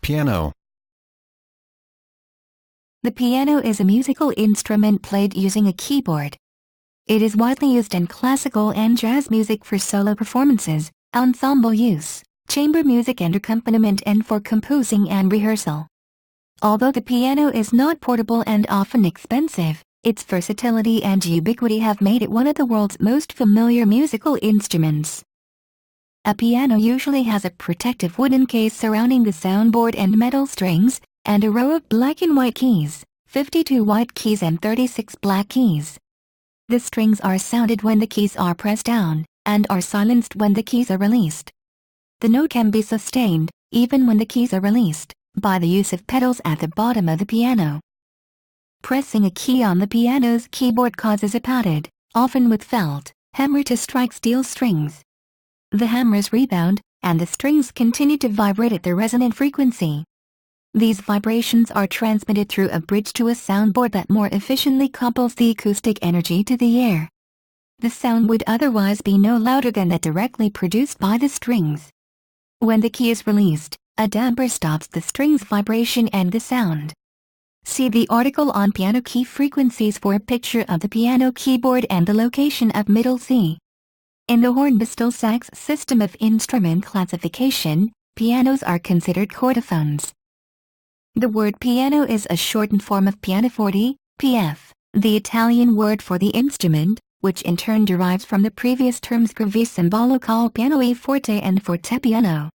Piano. The piano is a musical instrument played using a keyboard. It is widely used in classical and jazz music for solo performances, ensemble use, chamber music and accompaniment, and for composing and rehearsal. Although the piano is not portable and often expensive, its versatility and ubiquity have made it one of the world's most familiar musical instruments. A piano usually has a protective wooden case surrounding the soundboard and metal strings, and a row of black and white keys, 52 white keys and 36 black keys. The strings are sounded when the keys are pressed down, and are silenced when the keys are released. The note can be sustained, even when the keys are released, by the use of pedals at the bottom of the piano. Pressing a key on the piano's keyboard causes a padded, often with felt, hammer to strike steel strings. The hammers rebound, and the strings continue to vibrate at their resonant frequency. These vibrations are transmitted through a bridge to a soundboard that more efficiently couples the acoustic energy to the air. The sound would otherwise be no louder than that directly produced by the strings. When the key is released, a damper stops the strings' vibration and the sound. See the article on piano key frequencies for a picture of the piano keyboard and the location of middle C. In the Hornbostel-Sachs system of instrument classification, pianos are considered chordophones. The word piano is a shortened form of pianoforte, PF, the Italian word for the instrument, which in turn derives from the previous terms clavicembalo called pianoforte and fortepiano.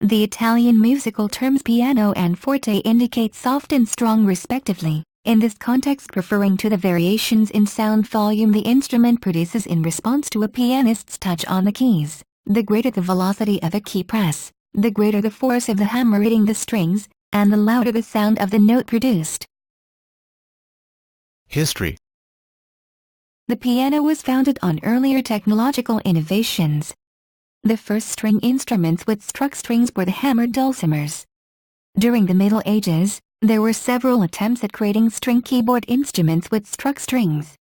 The Italian musical terms piano and forte indicate soft and strong respectively, in this context referring to the variations in sound volume the instrument produces in response to a pianist's touch on the keys. The greater the velocity of a key press, the greater the force of the hammer hitting the strings, and the louder the sound of the note produced. History. The piano was founded on earlier technological innovations. The first string instruments with struck strings were the hammered dulcimers. During the Middle Ages, there were several attempts at creating string keyboard instruments with struck strings.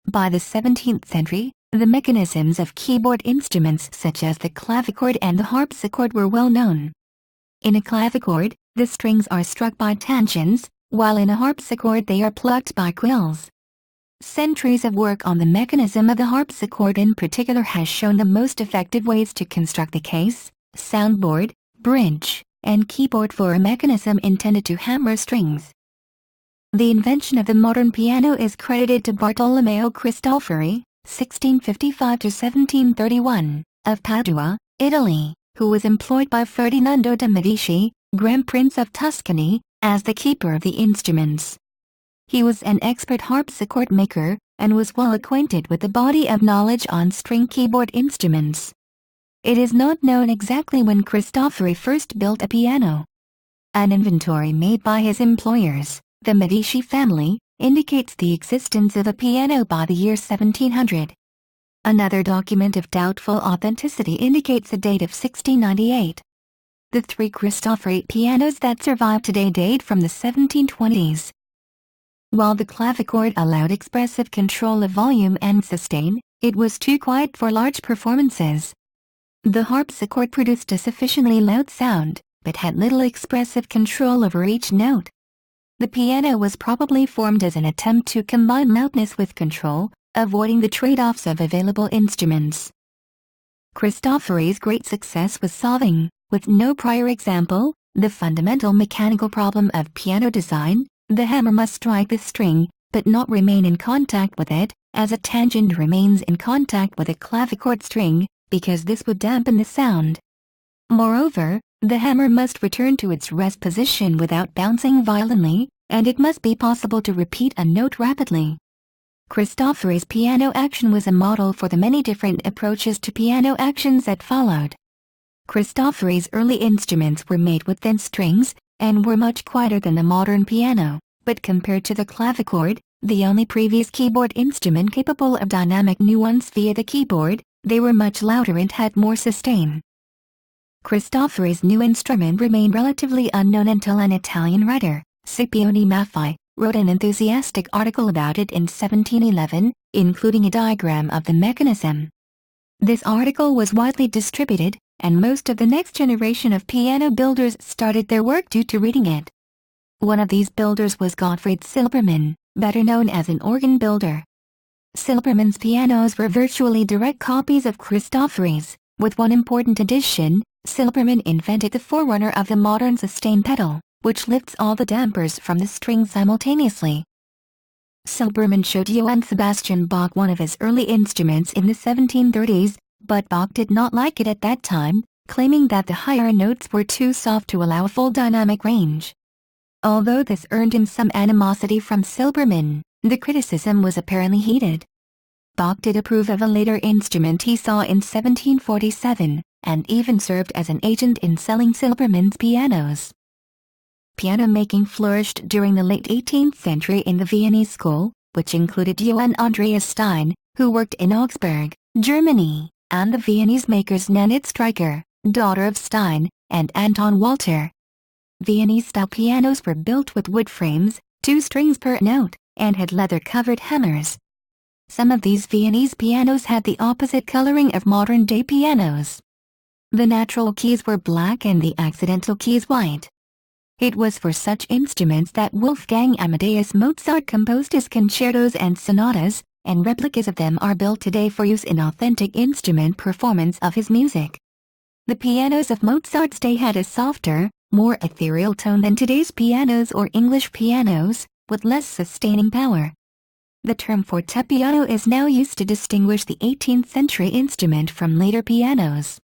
By the 17th century, the mechanisms of keyboard instruments such as the clavichord and the harpsichord were well known. In a clavichord, the strings are struck by tangens, while in a harpsichord they are plucked by quills. Centuries of work on the mechanism of the harpsichord in particular has shown the most effective ways to construct the case, soundboard, bridge, and keyboard for a mechanism intended to hammer strings. The invention of the modern piano is credited to Bartolomeo Cristofori, 1655–1731, of Padua, Italy, who was employed by Ferdinando de' Medici, Grand Prince of Tuscany, as the keeper of the instruments. He was an expert harpsichord maker, and was well acquainted with the body of knowledge on string keyboard instruments. It is not known exactly when Cristofori first built a piano. An inventory made by his employers, the Medici family, indicates the existence of a piano by the year 1700. Another document of doubtful authenticity indicates a date of 1698. The three Cristofori pianos that survive today date from the 1720s. While the clavichord allowed expressive control of volume and sustain, it was too quiet for large performances. The harpsichord produced a sufficiently loud sound, but had little expressive control over each note. The piano was probably formed as an attempt to combine loudness with control, avoiding the trade-offs of available instruments. Cristofori's great success was solving, with no prior example, the fundamental mechanical problem of piano design. The hammer must strike the string, but not remain in contact with it, as a tangent remains in contact with a clavichord string, because this would dampen the sound. Moreover, the hammer must return to its rest position without bouncing violently, and it must be possible to repeat a note rapidly. Cristofori's piano action was a model for the many different approaches to piano actions that followed. Cristofori's early instruments were made with thin strings, and were much quieter than the modern piano, but compared to the clavichord, the only previous keyboard instrument capable of dynamic nuance via the keyboard, they were much louder and had more sustain. Cristofori's new instrument remained relatively unknown until an Italian writer, Scipione Maffei, wrote an enthusiastic article about it in 1711, including a diagram of the mechanism. This article was widely distributed, and most of the next generation of piano builders started their work due to reading it. One of these builders was Gottfried Silbermann, better known as an organ builder. Silbermann's pianos were virtually direct copies of Cristofori's, with one important addition: Silbermann invented the forerunner of the modern sustain pedal, which lifts all the dampers from the strings simultaneously. Silbermann showed Johann Sebastian Bach one of his early instruments in the 1730s, but Bach did not like it at that time, claiming that the higher notes were too soft to allow full dynamic range. Although this earned him some animosity from Silbermann, the criticism was apparently heated. Bach did approve of a later instrument he saw in 1747, and even served as an agent in selling Silbermann's pianos. Piano making flourished during the late 18th century in the Viennese school, which included Johann Andreas Stein, who worked in Augsburg, Germany, and the Viennese makers Nanit Streicher, daughter of Stein, and Anton Walter. Viennese-style pianos were built with wood frames, 2 strings per note, and had leather-covered hammers. Some of these Viennese pianos had the opposite coloring of modern-day pianos. The natural keys were black and the accidental keys white. It was for such instruments that Wolfgang Amadeus Mozart composed his concertos and sonatas, and replicas of them are built today for use in authentic instrument performance of his music. The pianos of Mozart's day had a softer, more ethereal tone than today's pianos or English pianos, with less sustaining power. The term fortepiano is now used to distinguish the 18th century instrument from later pianos.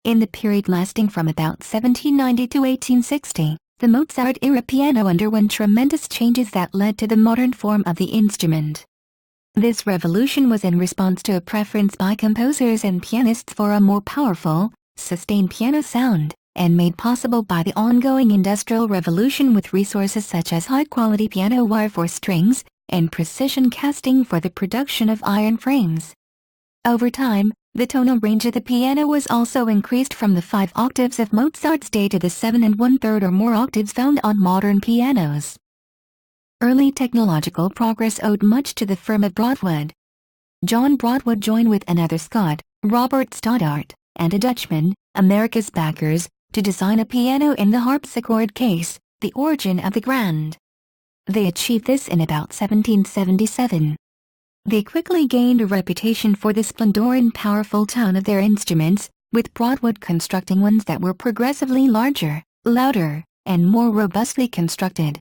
In the period lasting from about 1790 to 1860, the Mozart Era piano underwent tremendous changes that led to the modern form of the instrument. This revolution was in response to a preference by composers and pianists for a more powerful, sustained piano sound, and made possible by the ongoing Industrial Revolution with resources such as high-quality piano wire for strings, and precision casting for the production of iron frames. Over time, the tonal range of the piano was also increased from the 5 octaves of Mozart's day to the 7 1/3 or more octaves found on modern pianos. Early technological progress owed much to the firm of Broadwood. John Broadwood joined with another Scot, Robert Stoddart, and a Dutchman, America's backers, to design a piano in the harpsichord case, the origin of the grand. They achieved this in about 1777. They quickly gained a reputation for the splendor and powerful tone of their instruments, with Broadwood constructing ones that were progressively larger, louder, and more robustly constructed.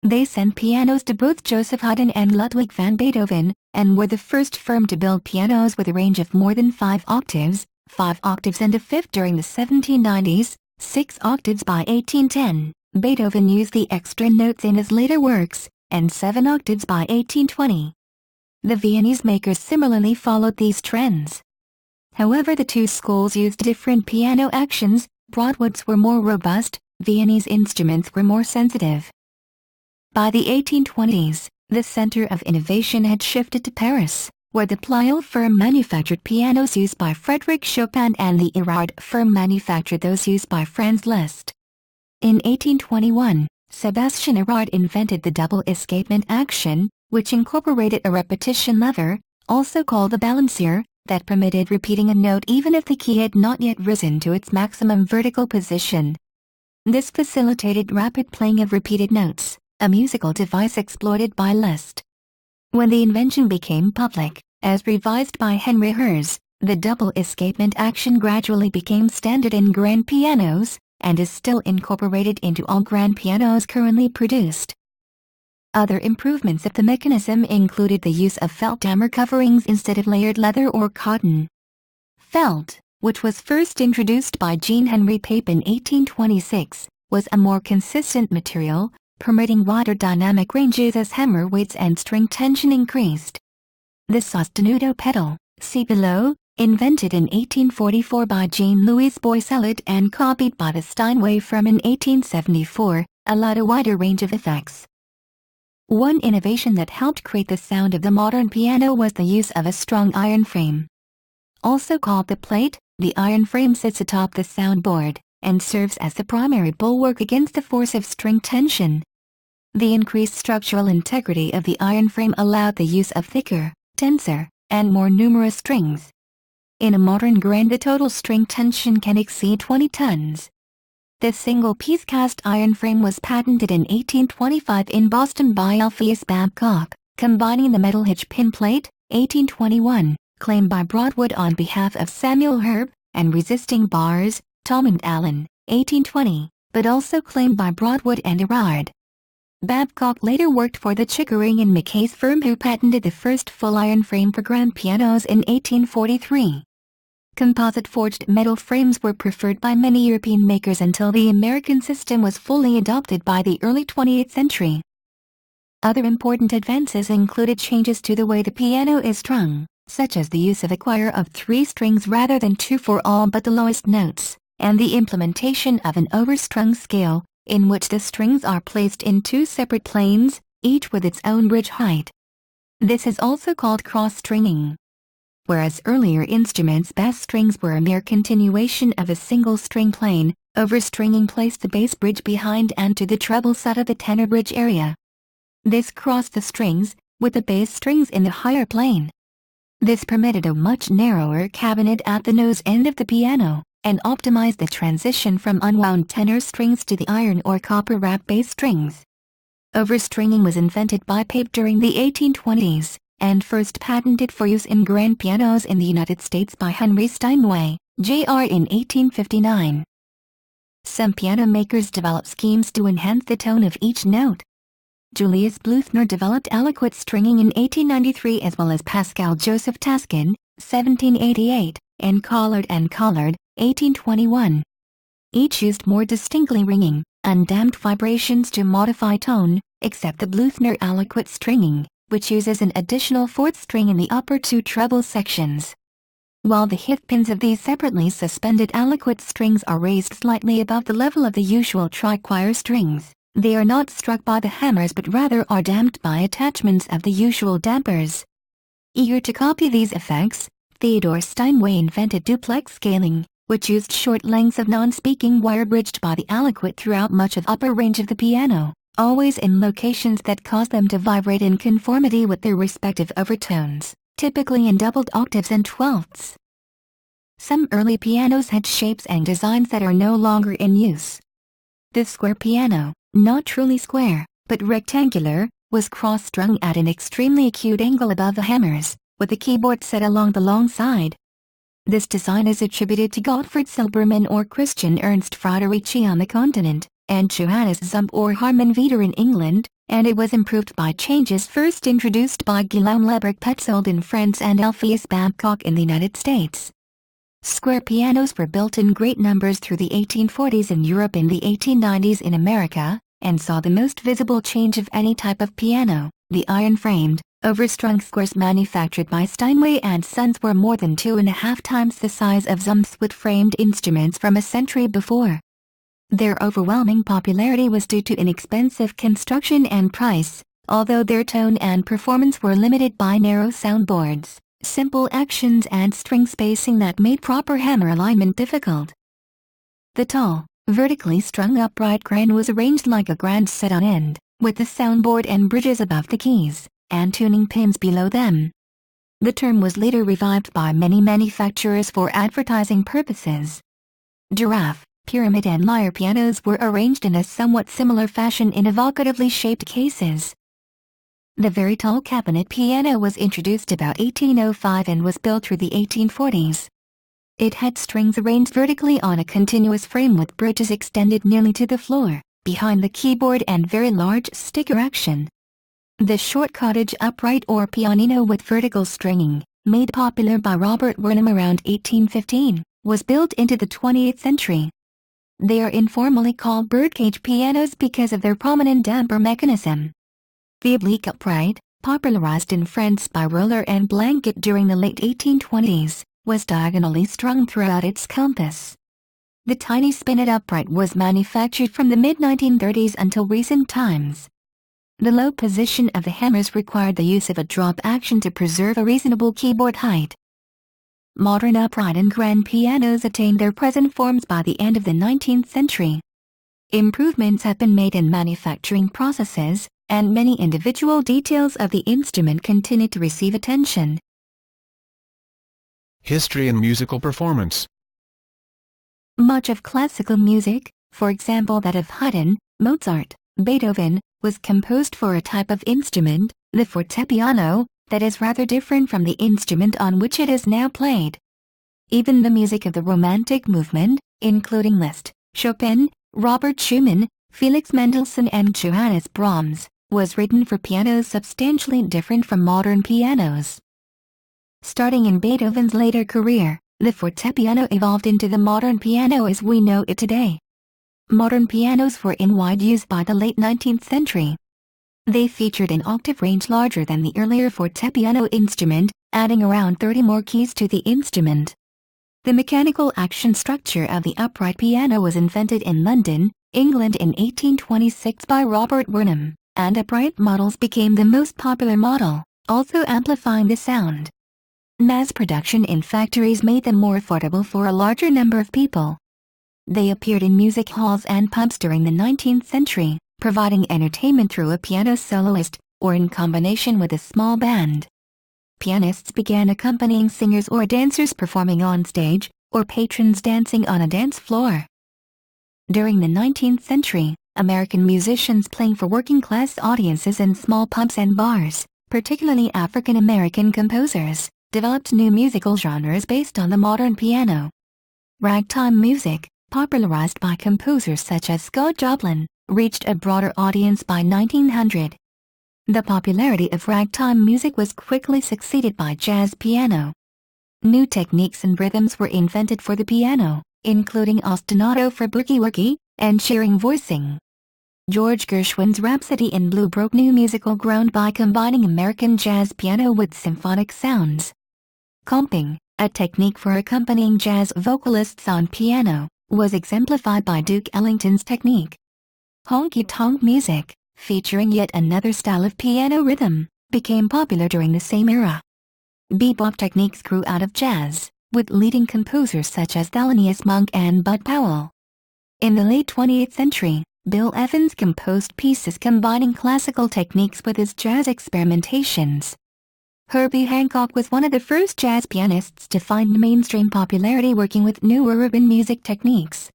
They sent pianos to both Joseph Haydn and Ludwig van Beethoven, and were the first firm to build pianos with a range of more than 5 octaves, 5 octaves and a fifth during the 1790s, 6 octaves by 1810. Beethoven used the extra notes in his later works, and 7 octaves by 1820. The Viennese makers similarly followed these trends. However, the two schools used different piano actions. Broadwood's were more robust, Viennese instruments were more sensitive. By the 1820s, the center of innovation had shifted to Paris, where the Pleyel firm manufactured pianos used by Frédéric Chopin and the Erard firm manufactured those used by Franz Liszt. In 1821, Sebastian Erard invented the double escapement action, which incorporated a repetition lever, also called the balancier, that permitted repeating a note even if the key had not yet risen to its maximum vertical position. This facilitated rapid playing of repeated notes, a musical device exploited by Liszt. When the invention became public, as revised by Henry Herz, the double escapement action gradually became standard in grand pianos, and is still incorporated into all grand pianos currently produced. Other improvements of the mechanism included the use of felt hammer coverings instead of layered leather or cotton. Felt, which was first introduced by Jean Henry Pape in 1826, was a more consistent material, permitting wider dynamic ranges as hammer weights and string tension increased. The sostenuto pedal, see below, invented in 1844 by Jean-Louis Boisselot and copied by the Steinway firm in 1874, allowed a wider range of effects. One innovation that helped create the sound of the modern piano was the use of a strong iron frame. Also called the plate, the iron frame sits atop the soundboard, and serves as the primary bulwark against the force of string tension. The increased structural integrity of the iron frame allowed the use of thicker, denser, and more numerous strings. In a modern grand the total string tension can exceed 20 tons. This single-piece cast iron frame was patented in 1825 in Boston by Alpheus Babcock, combining the metal hitch pin plate, 1821, claimed by Broadwood on behalf of Samuel Herb, and resisting bars, Tom and Allen, 1820, but also claimed by Broadwood and Erard. Babcock later worked for the Chickering and Mackay's firm who patented the first full iron frame for grand pianos in 1843. Composite forged metal frames were preferred by many European makers until the American system was fully adopted by the early 20th century. Other important advances included changes to the way the piano is strung, such as the use of a choir of 3 strings rather than 2 for all but the lowest notes, and the implementation of an overstrung scale, in which the strings are placed in 2 separate planes, each with its own bridge height. This is also called cross-stringing. Whereas earlier instruments' bass strings were a mere continuation of a single string plane, overstringing placed the bass bridge behind and to the treble side of the tenor bridge area. This crossed the strings, with the bass strings in the higher plane. This permitted a much narrower cabinet at the nose end of the piano, and optimized the transition from unwound tenor strings to the iron or copper wrap bass strings. Overstringing was invented by Pape during the 1820s, and first patented for use in grand pianos in the United States by Henry Steinway, Jr. in 1859. Some piano makers developed schemes to enhance the tone of each note. Julius Bluthner developed aliquot stringing in 1893 as well as Pascal Joseph Taskin, 1788, and Collard and Collard, 1821. Each used more distinctly ringing, undamped vibrations to modify tone, except the Bluthner aliquot stringing, which uses an additional 4th string in the upper 2 treble sections. While the hip pins of these separately suspended aliquot strings are raised slightly above the level of the usual tri-choir strings, they are not struck by the hammers but rather are damped by attachments of the usual dampers. Eager to copy these effects, Theodore Steinway invented duplex scaling, which used short lengths of non-speaking wire bridged by the aliquot throughout much of upper range of the piano, always in locations that cause them to vibrate in conformity with their respective overtones, typically in doubled octaves and twelfths. Some early pianos had shapes and designs that are no longer in use. The square piano, not truly square, but rectangular, was cross-strung at an extremely acute angle above the hammers, with the keyboard set along the long side. This design is attributed to Gottfried Silbermann or Christian Ernst Friederici on the continent, and Johannes Zump or Harman Wieder in England, and it was improved by changes first introduced by Guillaume Leberg-Petzold in France and Alpheus Babcock in the United States. Square pianos were built in great numbers through the 1840s in Europe and the 1890s in America, and saw the most visible change of any type of piano. The iron-framed, overstrung squares manufactured by Steinway and Sons were more than 2.5 times the size of Zump's wood-framed instruments from a century before. Their overwhelming popularity was due to inexpensive construction and price, although their tone and performance were limited by narrow soundboards, simple actions and string spacing that made proper hammer alignment difficult. The tall, vertically strung upright grand was arranged like a grand set on end, with the soundboard and bridges above the keys, and tuning pins below them. The term was later revived by many manufacturers for advertising purposes. Giraffe, pyramid and lyre pianos were arranged in a somewhat similar fashion in evocatively shaped cases. The very tall cabinet piano was introduced about 1805 and was built through the 1840s. It had strings arranged vertically on a continuous frame with bridges extended nearly to the floor, behind the keyboard and very large sticker action. The short cottage upright or pianino with vertical stringing, made popular by Robert Wernham around 1815, was built into the 20th century. They are informally called birdcage pianos because of their prominent damper mechanism. The oblique upright, popularized in France by Roller and Blanket during the late 1820s, was diagonally strung throughout its compass. The tiny spinet upright was manufactured from the mid-1930s until recent times. The low position of the hammers required the use of a drop action to preserve a reasonable keyboard height. Modern upright and grand pianos attained their present forms by the end of the 19th century. Improvements have been made in manufacturing processes, and many individual details of the instrument continue to receive attention. History and musical performance. Much of classical music, for example that of Haydn, Mozart, Beethoven, was composed for a type of instrument, the fortepiano, that is rather different from the instrument on which it is now played. Even the music of the Romantic movement, including Liszt, Chopin, Robert Schumann, Felix Mendelssohn and Johannes Brahms, was written for pianos substantially different from modern pianos. Starting in Beethoven's later career, the fortepiano evolved into the modern piano as we know it today. Modern pianos were in wide use by the late 19th century. They featured an octave range larger than the earlier fortepiano instrument, adding around 30 more keys to the instrument. The mechanical action structure of the upright piano was invented in London, England in 1826 by Robert Burnham, and upright models became the most popular model, also amplifying the sound. Mass production in factories made them more affordable for a larger number of people. They appeared in music halls and pubs during the 19th century, providing entertainment through a piano soloist, or in combination with a small band. Pianists began accompanying singers or dancers performing on stage, or patrons dancing on a dance floor. During the 19th century, American musicians playing for working-class audiences in small pubs and bars, particularly African American composers, developed new musical genres based on the modern piano. Ragtime music, popularized by composers such as Scott Joplin, reached a broader audience by 1900. The popularity of ragtime music was quickly succeeded by jazz piano. New techniques and rhythms were invented for the piano, including ostinato for boogie-woogie, and shearing voicing. George Gershwin's Rhapsody in Blue broke new musical ground by combining American jazz piano with symphonic sounds. Comping, a technique for accompanying jazz vocalists on piano, was exemplified by Duke Ellington's technique. Honky-tonk music, featuring yet another style of piano rhythm, became popular during the same era. Bebop techniques grew out of jazz, with leading composers such as Thelonious Monk and Bud Powell. In the late 20th century, Bill Evans composed pieces combining classical techniques with his jazz experimentations. Herbie Hancock was one of the first jazz pianists to find mainstream popularity working with newer urban music techniques.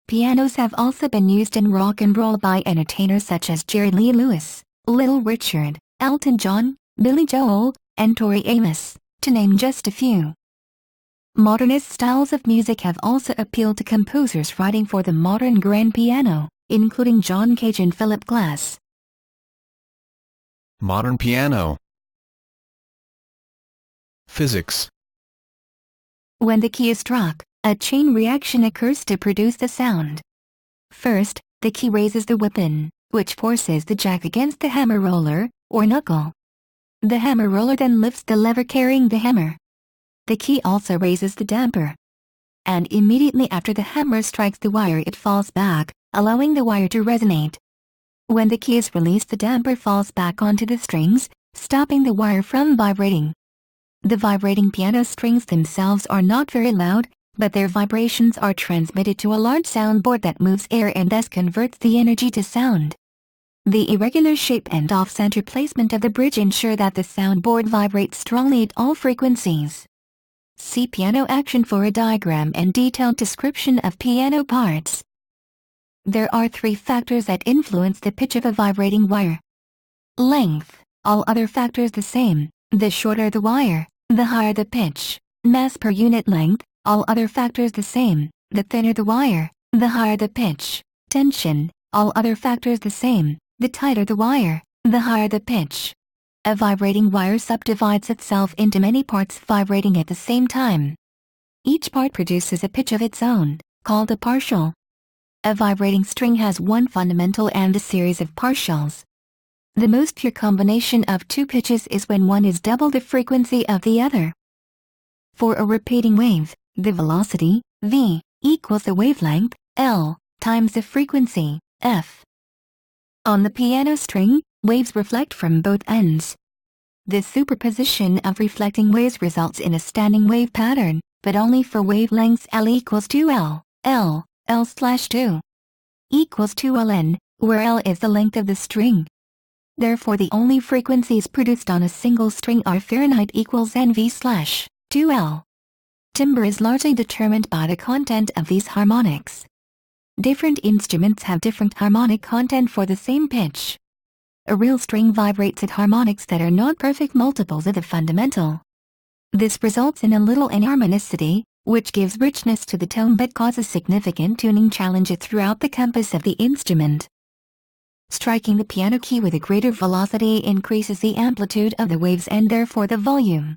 Pianos have also been used in rock and roll by entertainers such as Jerry Lee Lewis, Little Richard, Elton John, Billy Joel, and Tori Amos, to name just a few. Modernist styles of music have also appealed to composers writing for the modern grand piano, including John Cage and Philip Glass. Modern piano. Physics. When the key is struck, a chain reaction occurs to produce the sound. First, the key raises the weapon, which forces the jack against the hammer roller, or knuckle. The hammer roller then lifts the lever carrying the hammer. The key also raises the damper. And immediately after the hammer strikes the wire it falls back, allowing the wire to resonate. When the key is released the damper falls back onto the strings, stopping the wire from vibrating. The vibrating piano strings themselves are not very loud, but their vibrations are transmitted to a large soundboard that moves air and thus converts the energy to sound. The irregular shape and off-center placement of the bridge ensure that the soundboard vibrates strongly at all frequencies. See piano action for a diagram and detailed description of piano parts. There are three factors that influence the pitch of a vibrating wire. Length, all other factors the same, the shorter the wire, the higher the pitch. Mass per unit length, all other factors the same, the thinner the wire, the higher the pitch. Tension, all other factors the same, the tighter the wire, the higher the pitch. A vibrating wire subdivides itself into many parts vibrating at the same time. Each part produces a pitch of its own, called a partial. A vibrating string has one fundamental and a series of partials. The most pure combination of two pitches is when one is double the frequency of the other. For a repeating wave, the velocity, v, equals the wavelength, L, times the frequency, f. On the piano string, waves reflect from both ends. The superposition of reflecting waves results in a standing wave pattern, but only for wavelengths L equals 2L, L, L/2 equals 2Ln, where L is the length of the string. Therefore the only frequencies produced on a single string are Fahrenheit equals NV/2L, timbre is largely determined by the content of these harmonics. Different instruments have different harmonic content for the same pitch. A real string vibrates at harmonics that are not perfect multiples of the fundamental. This results in a little inharmonicity, which gives richness to the tone but causes significant tuning challenges throughout the compass of the instrument. Striking the piano key with a greater velocity increases the amplitude of the waves and therefore the volume.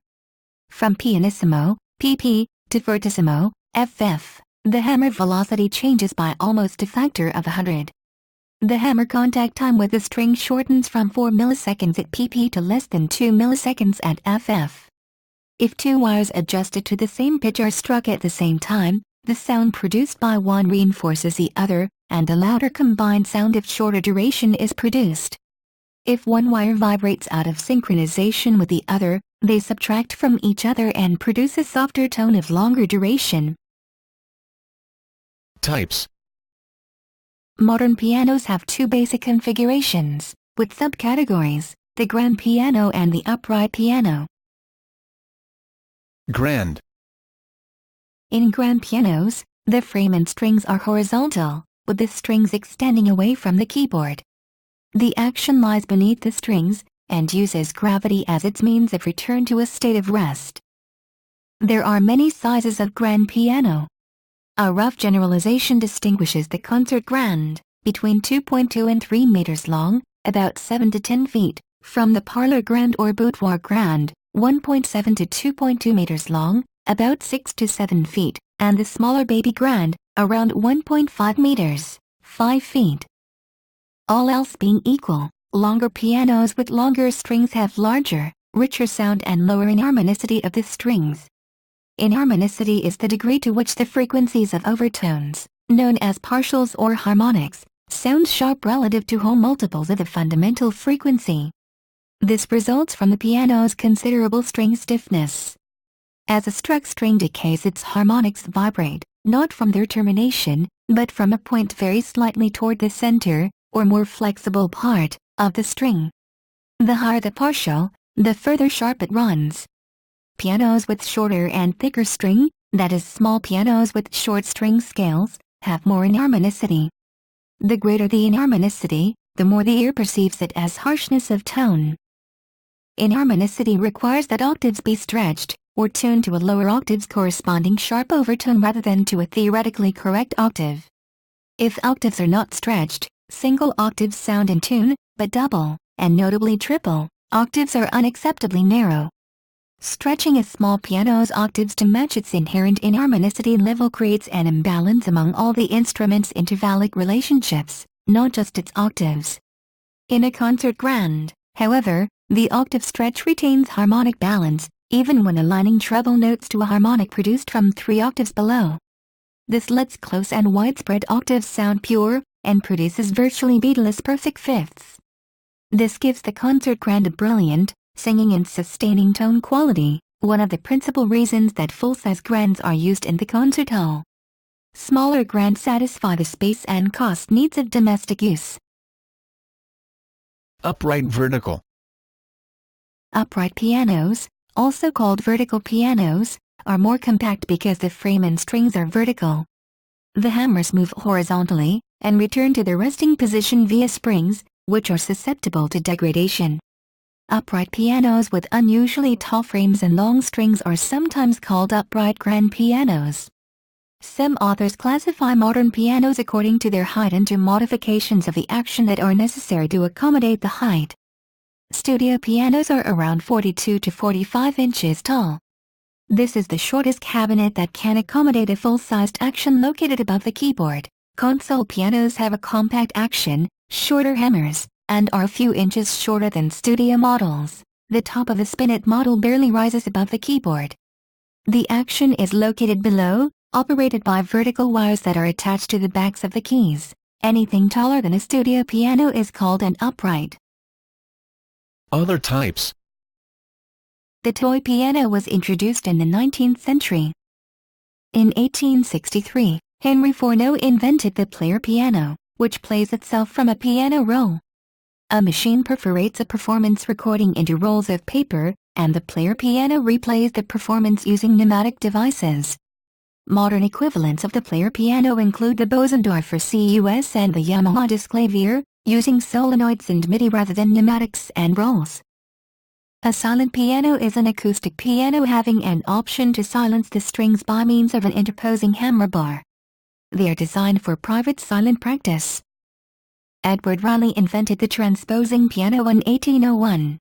From pianissimo, pp, to fortissimo, ff, the hammer velocity changes by almost a factor of 100. The hammer contact time with the string shortens from 4 milliseconds at pp to less than 2 milliseconds at ff. If two wires adjusted to the same pitch are struck at the same time, the sound produced by one reinforces the other, and a louder combined sound of shorter duration is produced. If one wire vibrates out of synchronization with the other, they subtract from each other and produce a softer tone of longer duration. Types. Modern pianos have two basic configurations, with subcategories, the grand piano and the upright piano. Grand. In grand pianos, the frame and strings are horizontal, with the strings extending away from the keyboard. The action lies beneath the strings, and uses gravity as its means of return to a state of rest. There are many sizes of grand piano. A rough generalization distinguishes the concert grand, between 2.2 and 3 meters long, about 7 to 10 feet, from the parlor grand or boudoir grand, 1.7 to 2.2 meters long, about 6 to 7 feet, and the smaller baby grand, around 1.5 meters, 5 feet. All else being equal, longer pianos with longer strings have larger, richer sound and lower inharmonicity of the strings. Inharmonicity is the degree to which the frequencies of overtones, known as partials or harmonics, sound sharp relative to whole multiples of the fundamental frequency. This results from the piano's considerable string stiffness. As a struck string decays, its harmonics vibrate, not from their termination, but from a point very slightly toward the center, or more flexible part, of the string. The higher the partial, the further sharp it runs. Pianos with shorter and thicker string, that is small pianos with short string scales, have more inharmonicity. The greater the inharmonicity, the more the ear perceives it as harshness of tone. Inharmonicity requires that octaves be stretched, or tuned to a lower octave's corresponding sharp overtone rather than to a theoretically correct octave. If octaves are not stretched, single octaves sound in tune, but double, and notably triple, octaves are unacceptably narrow. Stretching a small piano's octaves to match its inherent inharmonicity level creates an imbalance among all the instrument's intervallic relationships, not just its octaves. In a concert grand, however, the octave stretch retains harmonic balance, even when aligning treble notes to a harmonic produced from 3 octaves below. This lets close and widespread octaves sound pure, and produces virtually beatless perfect fifths. This gives the concert grand a brilliant, singing and sustaining tone quality, one of the principal reasons that full-size grands are used in the concert hall. Smaller grands satisfy the space and cost needs of domestic use. Upright vertical. Upright pianos, also called vertical pianos, are more compact because the frame and strings are vertical. The hammers move horizontally, and return to their resting position via springs, which are susceptible to degradation. Upright pianos with unusually tall frames and long strings are sometimes called upright grand pianos. Some authors classify modern pianos according to their height into modifications of the action that are necessary to accommodate the height. Studio pianos are around 42 to 45 inches tall. This is the shortest cabinet that can accommodate a full-sized action located above the keyboard. Console pianos have a compact action, shorter hammers, and are a few inches shorter than studio models. The top of a spinet model barely rises above the keyboard. The action is located below, operated by vertical wires that are attached to the backs of the keys. Anything taller than a studio piano is called an upright. Other types. The toy piano was introduced in the 19th century. In 1863, Henry Fourneau invented the player piano, which plays itself from a piano roll. A machine perforates a performance recording into rolls of paper, and the player piano replays the performance using pneumatic devices. Modern equivalents of the player piano include the Bosendorfer CUS and the Yamaha Disklavier, using solenoids and MIDI rather than pneumatics and rolls. A silent piano is an acoustic piano having an option to silence the strings by means of an interposing hammer bar. They are designed for private silent practice. Edward Riley invented the transposing piano in 1801.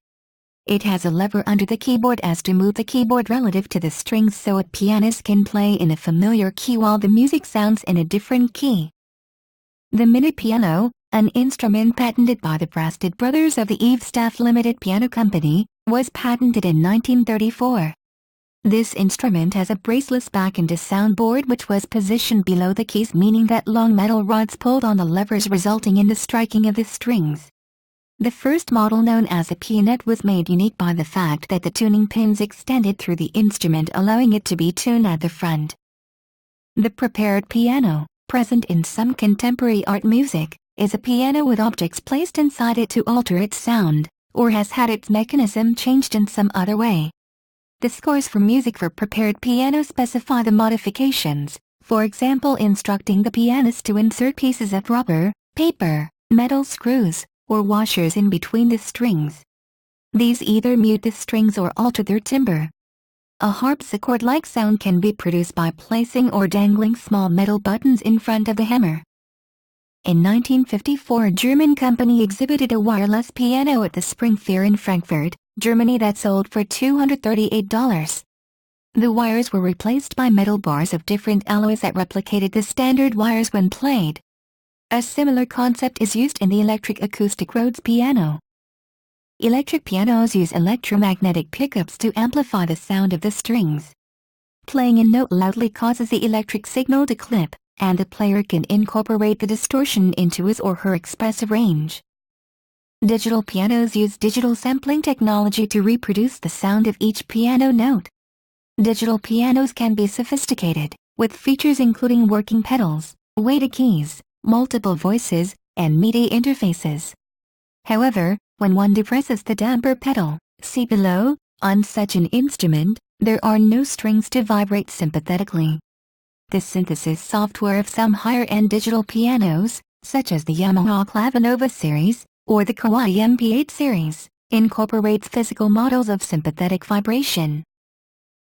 It has a lever under the keyboard as to move the keyboard relative to the strings so a pianist can play in a familiar key while the music sounds in a different key. The mini piano, an instrument patented by the Brasted brothers of the Eve Staff Limited Piano Company, was patented in 1934. This instrument has a braceless back and a soundboard which was positioned below the keys, meaning that long metal rods pulled on the levers resulting in the striking of the strings. The first model, known as a pianette, was made unique by the fact that the tuning pins extended through the instrument, allowing it to be tuned at the front. The prepared piano, present in some contemporary art music, is a piano with objects placed inside it to alter its sound, or has had its mechanism changed in some other way. The scores for music for prepared piano specify the modifications, for example instructing the pianist to insert pieces of rubber, paper, metal screws, or washers in between the strings. These either mute the strings or alter their timbre. A harpsichord-like sound can be produced by placing or dangling small metal buttons in front of the hammer. In 1954, a German company exhibited a wireless piano at the Spring Fair in Frankfurt, Germany that sold for $238. The wires were replaced by metal bars of different alloys that replicated the standard wires when played. A similar concept is used in the electric acoustic Rhodes piano. Electric pianos use electromagnetic pickups to amplify the sound of the strings. Playing a note loudly causes the electric signal to clip, and the player can incorporate the distortion into his or her expressive range. Digital pianos use digital sampling technology to reproduce the sound of each piano note. Digital pianos can be sophisticated, with features including working pedals, weighted keys, multiple voices, and MIDI interfaces. However, when one depresses the damper pedal, see below, on such an instrument, there are no strings to vibrate sympathetically. The synthesis software of some higher-end digital pianos, such as the Yamaha Clavinova series, or the Kawai MP8 series, incorporates physical models of sympathetic vibration.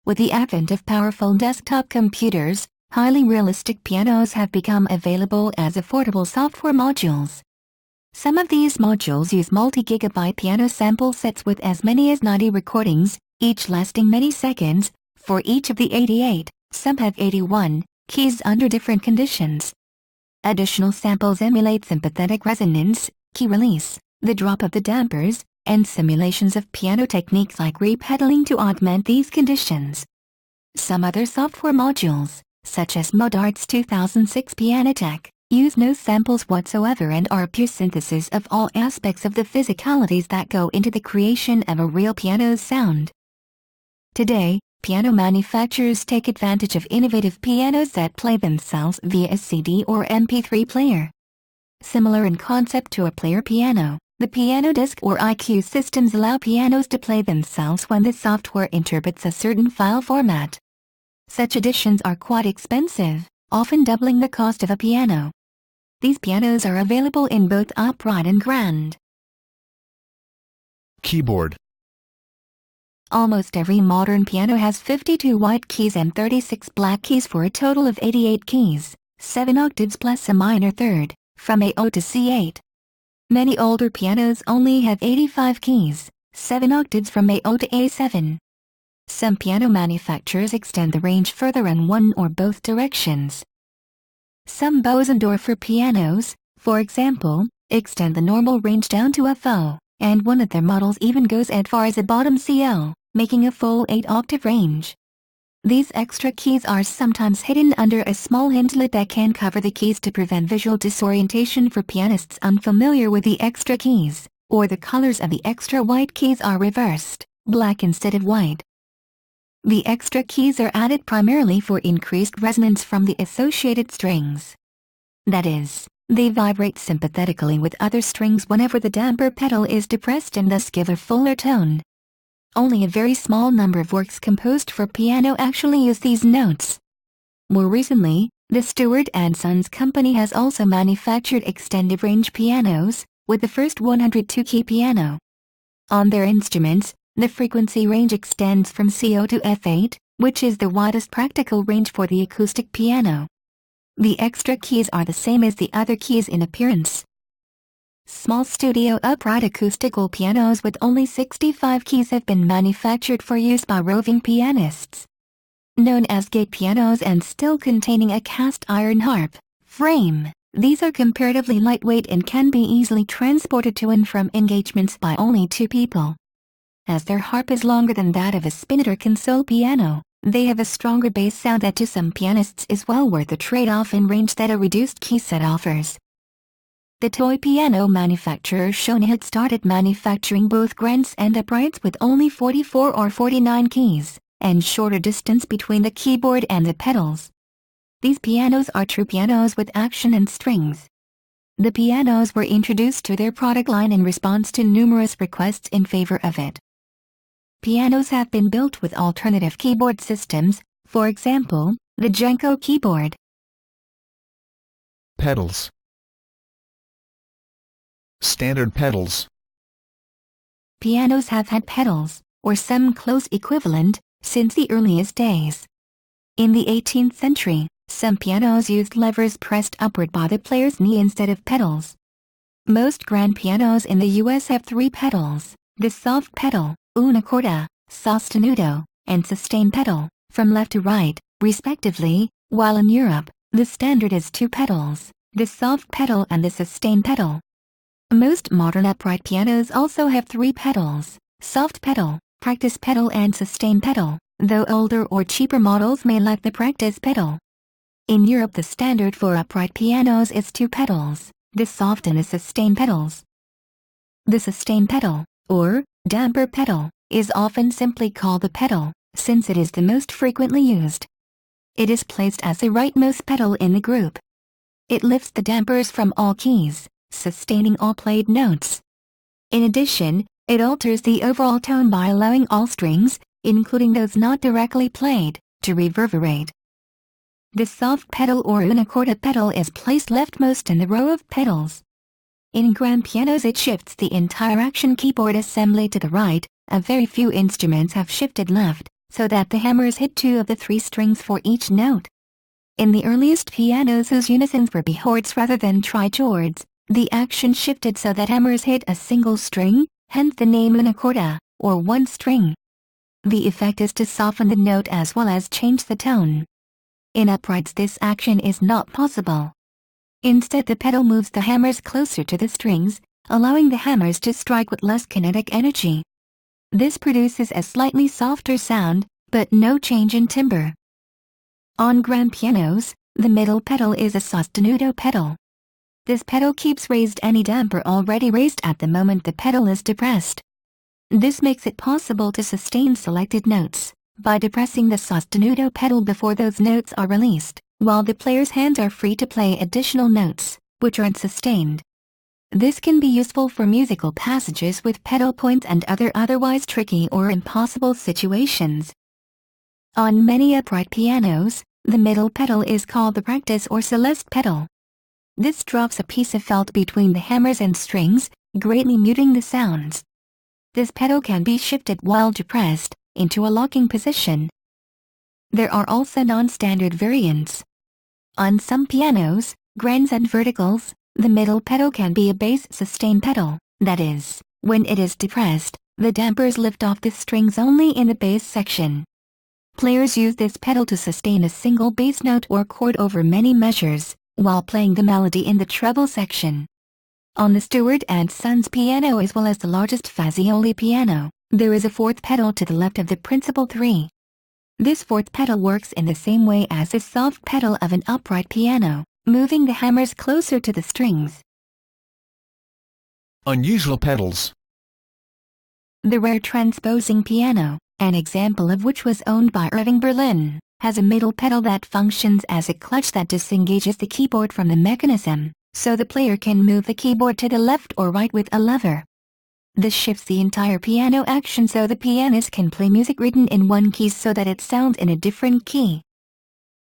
With the advent of powerful desktop computers, highly realistic pianos have become available as affordable software modules. Some of these modules use multi-gigabyte piano sample sets with as many as 90 recordings, each lasting many seconds, for each of the 88, some have 81, keys under different conditions. Additional samples emulate sympathetic resonance, key release, the drop of the dampers, and simulations of piano techniques like repedaling to augment these conditions. Some other software modules, such as Mozart's 2006 Pianotech, use no samples whatsoever and are pure synthesis of all aspects of the physicalities that go into the creation of a real piano's sound. Today, piano manufacturers take advantage of innovative pianos that play themselves via a CD or MP3 player. Similar in concept to a player piano, the piano disc or IQ systems allow pianos to play themselves when the software interprets a certain file format. Such editions are quite expensive, often doubling the cost of a piano. These pianos are available in both upright and grand. Keyboard. Almost every modern piano has 52 white keys and 36 black keys for a total of 88 keys, 7 octaves plus a minor third, from A0 to C8. Many older pianos only have 85 keys, 7 octaves from A0 to A7. Some piano manufacturers extend the range further in one or both directions. Some Bosendorfer pianos, for example, extend the normal range down to F0, and one of their models even goes as far as a bottom CL, making a full 8-octave range. These extra keys are sometimes hidden under a small hintlet that can cover the keys to prevent visual disorientation for pianists unfamiliar with the extra keys, or the colors of the extra white keys are reversed, black instead of white. The extra keys are added primarily for increased resonance from the associated strings. That is, They vibrate sympathetically with other strings whenever the damper pedal is depressed and thus give a fuller tone. Only a very small number of works composed for piano actually use these notes. More recently, the Stewart & Sons Company has also manufactured extended range pianos, with the first 102-key piano. On their instruments, the frequency range extends from CO to F8, which is the widest practical range for the acoustic piano. The extra keys are the same as the other keys in appearance. Small studio upright acoustical pianos with only 65 keys have been manufactured for use by roving pianists. Known as gate pianos and still containing a cast iron harp frame, these are comparatively lightweight and can be easily transported to and from engagements by only 2 people. As their harp is longer than that of a spinet or console piano, they have a stronger bass sound that to some pianists is well worth the trade-off in range that a reduced key set offers. The toy piano manufacturer Shona had started manufacturing both grands and uprights with only 44 or 49 keys, and shorter distance between the keyboard and the pedals. These pianos are true pianos with action and strings. The pianos were introduced to their product line in response to numerous requests in favor of it. Pianos have been built with alternative keyboard systems, for example, the Genko keyboard. Pedals. Standard pedals. Pianos have had pedals, or some close equivalent, since the earliest days. In the 18th century, some pianos used levers pressed upward by the player's knee instead of pedals. Most grand pianos in the US have 3 pedals, the soft pedal, una corda, sostenuto, and sustain pedal, from left to right, respectively, while in Europe, the standard is 2 pedals, the soft pedal and the sustain pedal. Most modern upright pianos also have 3 pedals, soft pedal, practice pedal and sustain pedal, though older or cheaper models may lack the practice pedal. In Europe the standard for upright pianos is 2 pedals, the soft and the sustain pedals. The sustain pedal, or damper pedal, is often simply called the pedal, since it is the most frequently used. It is placed as the rightmost pedal in the group. It lifts the dampers from all keys, sustaining all played notes. In addition, it alters the overall tone by allowing all strings, including those not directly played, to reverberate. The soft pedal or una corda pedal is placed leftmost in the row of pedals. In grand pianos it shifts the entire action keyboard assembly to the right. A very few instruments have shifted left, so that the hammers hit 2 of the 3 strings for each note. In the earliest pianos whose unisons were bihords rather than trichords, the action shifted so that hammers hit a single string, hence the name una corda, or 1 string. The effect is to soften the note as well as change the tone. In uprights this action is not possible. Instead the pedal moves the hammers closer to the strings, allowing the hammers to strike with less kinetic energy. This produces a slightly softer sound, but no change in timbre. On grand pianos, the middle pedal is a sostenuto pedal. This pedal keeps raised any damper already raised at the moment the pedal is depressed. This makes it possible to sustain selected notes by depressing the sostenuto pedal before those notes are released, while the player's hands are free to play additional notes, which aren't sustained. This can be useful for musical passages with pedal points and other otherwise tricky or impossible situations. On many upright pianos, the middle pedal is called the practice or celeste pedal. This drops a piece of felt between the hammers and strings, greatly muting the sounds. This pedal can be shifted while depressed, into a locking position. There are also non-standard variants. On some pianos, grands and verticals, the middle pedal can be a bass sustain pedal, that is, when it is depressed, the dampers lift off the strings only in the bass section. Players use this pedal to sustain a single bass note or chord over many measures, while playing the melody in the treble section. On the Stewart & Sons piano as well as the largest Fazioli piano, there is a 4th pedal to the left of the principal 3. This 4th pedal works in the same way as the soft pedal of an upright piano, moving the hammers closer to the strings. Unusual pedals. The rare transposing piano, an example of which was owned by Irving Berlin, has a middle pedal that functions as a clutch that disengages the keyboard from the mechanism, so the player can move the keyboard to the left or right with a lever. This shifts the entire piano action so the pianist can play music written in one key so that it sounds in a different key.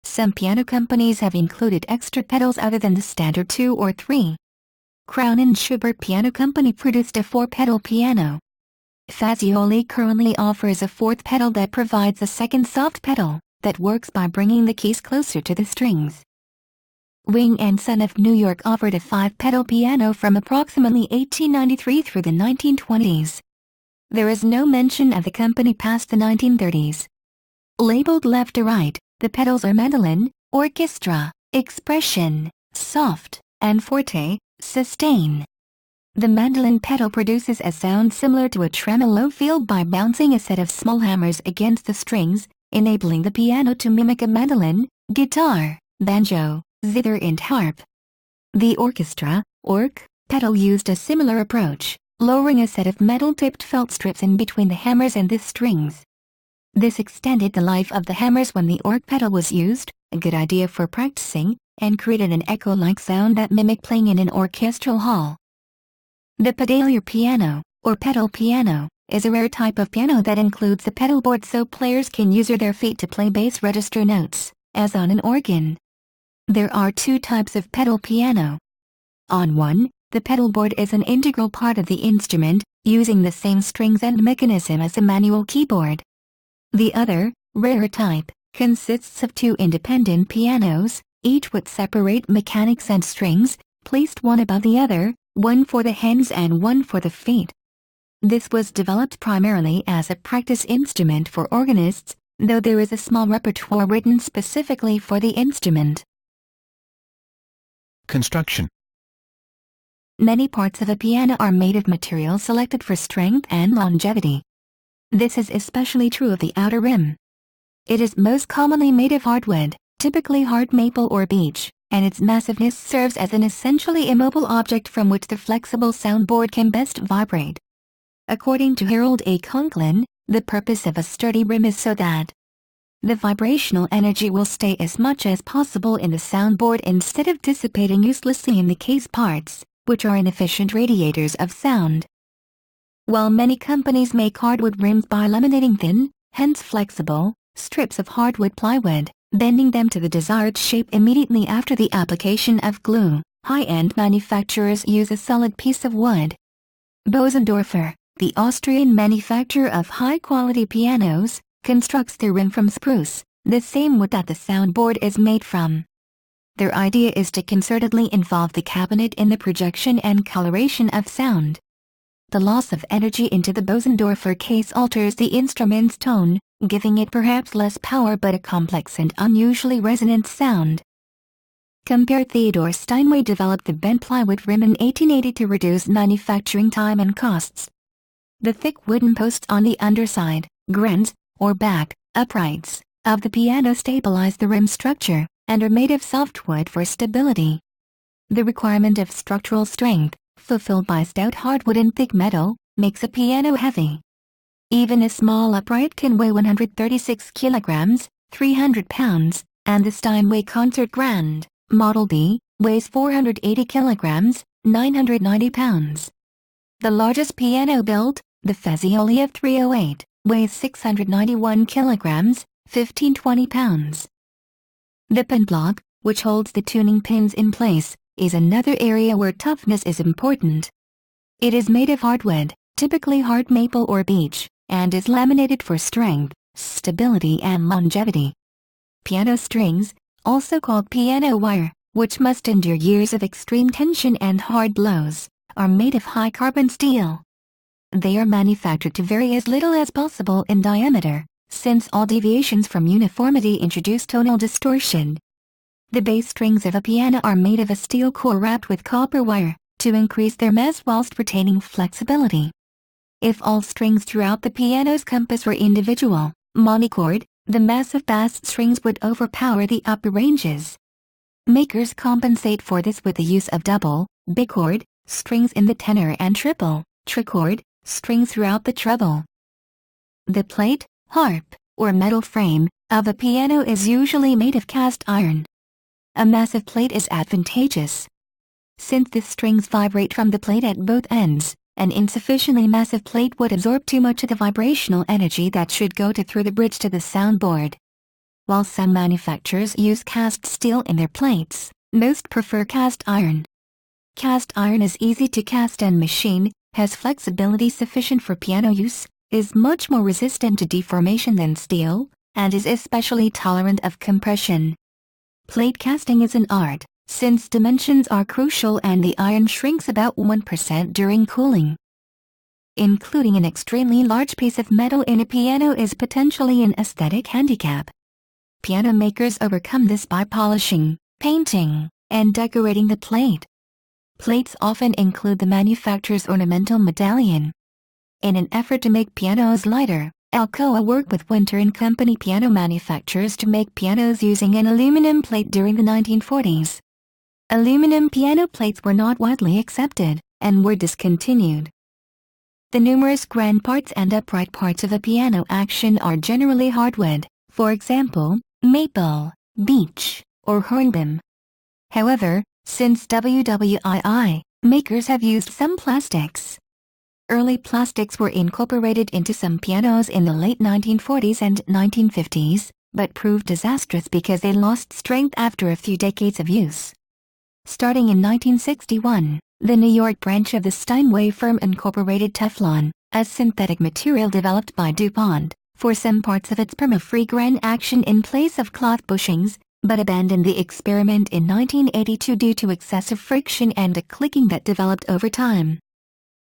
Some piano companies have included extra pedals other than the standard 2 or 3. Crown and Schubert Piano Company produced a 4-pedal piano. Fazioli currently offers a 4th pedal that provides a second soft pedal that works by bringing the keys closer to the strings. Wing & Son of New York offered a 5-pedal piano from approximately 1893 through the 1920s. There is no mention of the company past the 1930s. Labeled left to right, the pedals are mandolin, orchestra, expression, soft, and forte, sustain. The mandolin pedal produces a sound similar to a tremolo field by bouncing a set of small hammers against the strings, enabling the piano to mimic a mandolin, guitar, banjo, zither and harp. The orchestra, orc, pedal used a similar approach, lowering a set of metal-tipped felt strips in between the hammers and the strings. This extended the life of the hammers when the orc pedal was used, a good idea for practicing, and created an echo-like sound that mimicked playing in an orchestral hall. The pedalier piano, or pedal piano, is a rare type of piano that includes a pedal board so players can use their feet to play bass register notes, as on an organ. There are 2 types of pedal piano. On one, the pedal board is an integral part of the instrument, using the same strings and mechanism as a manual keyboard. The other, rarer type, consists of 2 independent pianos, each with separate mechanics and strings, placed one above the other, one for the hands and one for the feet. This was developed primarily as a practice instrument for organists, though there is a small repertoire written specifically for the instrument. Construction. Many parts of a piano are made of material selected for strength and longevity. This is especially true of the outer rim. It is most commonly made of hardwood, typically hard maple or beech, and its massiveness serves as an essentially immobile object from which the flexible soundboard can best vibrate. According to Harold A. Conklin, the purpose of a sturdy rim is so that the vibrational energy will stay as much as possible in the soundboard instead of dissipating uselessly in the case parts, which are inefficient radiators of sound. While many companies make hardwood rims by laminating thin, hence flexible, strips of hardwood plywood, bending them to the desired shape immediately after the application of glue, high-end manufacturers use a solid piece of wood. Bosendorfer, the Austrian manufacturer of high-quality pianos, constructs their rim from spruce, the same wood that the soundboard is made from. Their idea is to concertedly involve the cabinet in the projection and coloration of sound. The loss of energy into the Bosendorfer case alters the instrument's tone, giving it perhaps less power but a complex and unusually resonant sound. Compare Theodore Steinway developed the bent plywood rim in 1880 to reduce manufacturing time and costs. The thick wooden posts on the underside, grens, or back, uprights, of the piano stabilize the rim structure, and are made of softwood for stability. The requirement of structural strength, fulfilled by stout hardwood and thick metal, makes a piano heavy. Even a small upright can weigh 136 kilograms, 300 pounds, and the Steinway Concert Grand, Model B, weighs 480 kilograms, 990 pounds. The largest piano built, the Fazioli of 308, weighs 691 kilograms, 1520 pounds. The pin block, which holds the tuning pins in place, is another area where toughness is important. It is made of hardwood, typically hard maple or beech, and is laminated for strength, stability and longevity. Piano strings, also called piano wire, which must endure years of extreme tension and hard blows, are made of high carbon steel. They are manufactured to vary as little as possible in diameter, since all deviations from uniformity introduce tonal distortion. The bass strings of a piano are made of a steel core wrapped with copper wire, to increase their mass whilst retaining flexibility. If all strings throughout the piano's compass were individual, monochord, the massive bass strings would overpower the upper ranges. Makers compensate for this with the use of double, bichord, strings in the tenor and trichord, strings throughout the treble. The plate, harp, or metal frame, of a piano is usually made of cast iron. A massive plate is advantageous. Since the strings vibrate from the plate at both ends, an insufficiently massive plate would absorb too much of the vibrational energy that should go through the bridge to the soundboard. While some manufacturers use cast steel in their plates, most prefer cast iron. Cast iron is easy to cast and machine, has flexibility sufficient for piano use, is much more resistant to deformation than steel, and is especially tolerant of compression. Plate casting is an art, since dimensions are crucial and the iron shrinks about 1% during cooling. Including an extremely large piece of metal in a piano is potentially an aesthetic handicap. Piano makers overcome this by polishing, painting, and decorating the plate. Plates often include the manufacturer's ornamental medallion. In an effort to make pianos lighter, Alcoa worked with Winter & Company piano manufacturers to make pianos using an aluminum plate during the 1940s. Aluminum piano plates were not widely accepted, and were discontinued. The numerous grand parts and upright parts of a piano action are generally hardwood, for example, maple, beech, or hornbeam. However, since WWII, makers have used some plastics. Early plastics were incorporated into some pianos in the late 1940s and 1950s, but proved disastrous because they lost strength after a few decades of use. Starting in 1961, the New York branch of the Steinway firm incorporated Teflon, a synthetic material developed by DuPont, for some parts of its perma-free grain action in place of cloth bushings, but abandoned the experiment in 1982 due to excessive friction and a clicking that developed over time.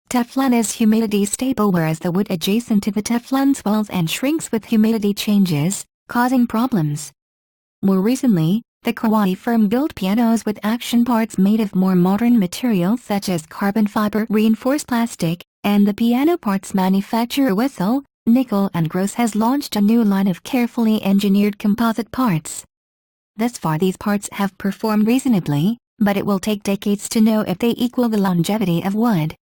Teflon is humidity stable, whereas the wood adjacent to the Teflon swells and shrinks with humidity changes, causing problems. More recently, the Kawai firm built pianos with action parts made of more modern materials such as carbon fiber reinforced plastic, and the piano parts manufacturer Wessel, Nickel & Gross has launched a new line of carefully engineered composite parts. Thus far these parts have performed reasonably, but it will take decades to know if they equal the longevity of wood.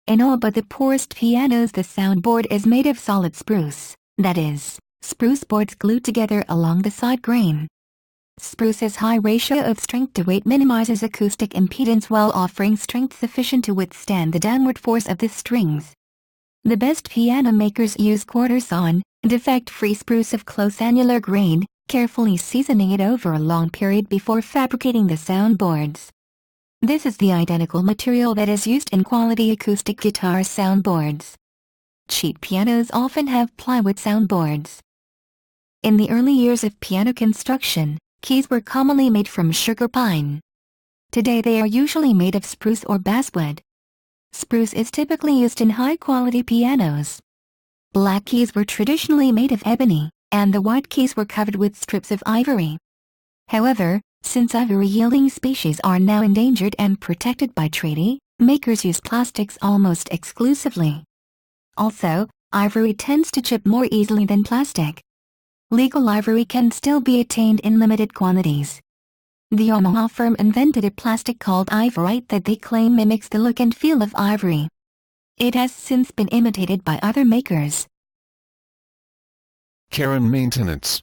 In all but the poorest pianos, the soundboard is made of solid spruce, that is, spruce boards glued together along the side grain. Spruce's high ratio of strength to weight minimizes acoustic impedance while offering strength sufficient to withstand the downward force of the strings. The best piano makers use quarter-sawn, defect-free spruce of close annular grain, carefully seasoning it over a long period before fabricating the soundboards. This is the identical material that is used in quality acoustic guitar soundboards. Cheap pianos often have plywood soundboards. In the early years of piano construction, keys were commonly made from sugar pine. Today they are usually made of spruce or basswood. Spruce is typically used in high-quality pianos. Black keys were traditionally made of ebony, and the white keys were covered with strips of ivory. However, since ivory-yielding species are now endangered and protected by treaty, makers use plastics almost exclusively. Also, ivory tends to chip more easily than plastic. Legal ivory can still be attained in limited quantities. The Yamaha firm invented a plastic called Ivorite that they claim mimics the look and feel of ivory. It has since been imitated by other makers. Care and maintenance.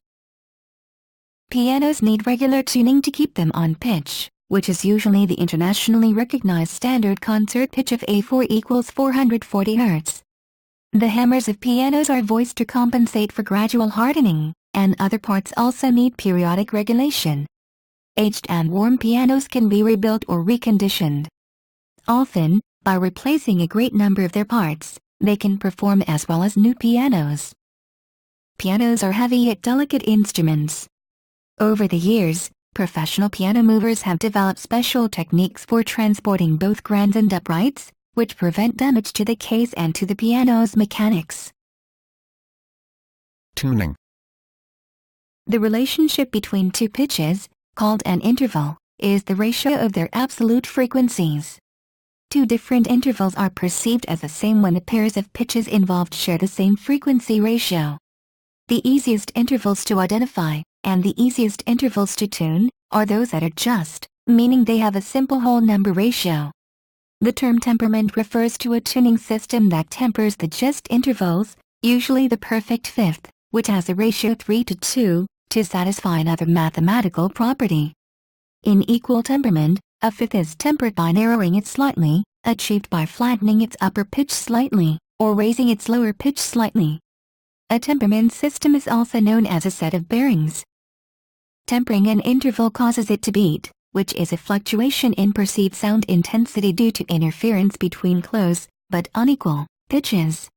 Pianos need regular tuning to keep them on pitch, which is usually the internationally recognized standard concert pitch of A4 equals 440 Hz. The hammers of pianos are voiced to compensate for gradual hardening, and other parts also need periodic regulation. Aged and worn pianos can be rebuilt or reconditioned. Often, by replacing a great number of their parts, they can perform as well as new pianos. Pianos are heavy yet delicate instruments. Over the years, professional piano movers have developed special techniques for transporting both grands and uprights, which prevent damage to the case and to the piano's mechanics. Tuning. The relationship between two pitches, called an interval, is the ratio of their absolute frequencies. Two different intervals are perceived as the same when the pairs of pitches involved share the same frequency ratio. The easiest intervals to identify, and the easiest intervals to tune, are those that are just, meaning they have a simple whole number ratio. The term temperament refers to a tuning system that tempers the just intervals, usually the perfect fifth, which has a ratio 3:2, to satisfy another mathematical property. In equal temperament, A fifth is tempered by narrowing it slightly, achieved by flattening its upper pitch slightly, or raising its lower pitch slightly. A temperament system is also known as a set of bearings. Tempering an interval causes it to beat, which is a fluctuation in perceived sound intensity due to interference between close, but unequal, pitches.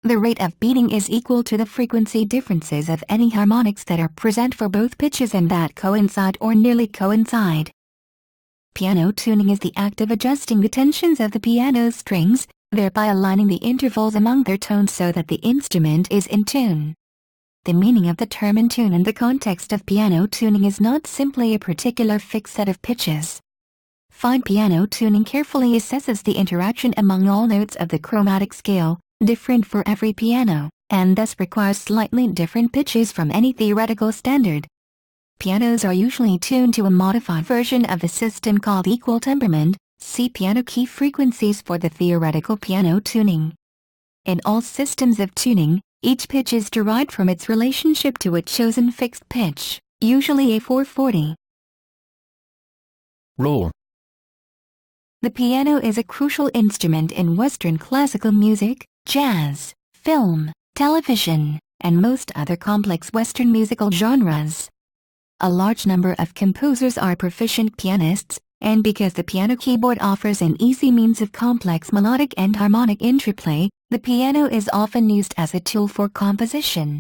The rate of beating is equal to the frequency differences of any harmonics that are present for both pitches and that coincide or nearly coincide. Piano tuning is the act of adjusting the tensions of the piano strings, thereby aligning the intervals among their tones so that the instrument is in tune. The meaning of the term in tune in the context of piano tuning is not simply a particular fixed set of pitches. Fine piano tuning carefully assesses the interaction among all notes of the chromatic scale, different for every piano, and thus requires slightly different pitches from any theoretical standard. Pianos are usually tuned to a modified version of the system called equal temperament. See piano key frequencies for the theoretical piano tuning. In all systems of tuning, each pitch is derived from its relationship to a chosen fixed pitch, usually a 440. Role. The piano is a crucial instrument in Western classical music, jazz, film, television, and most other complex Western musical genres. A large number of composers are proficient pianists, and because the piano keyboard offers an easy means of complex melodic and harmonic interplay, the piano is often used as a tool for composition.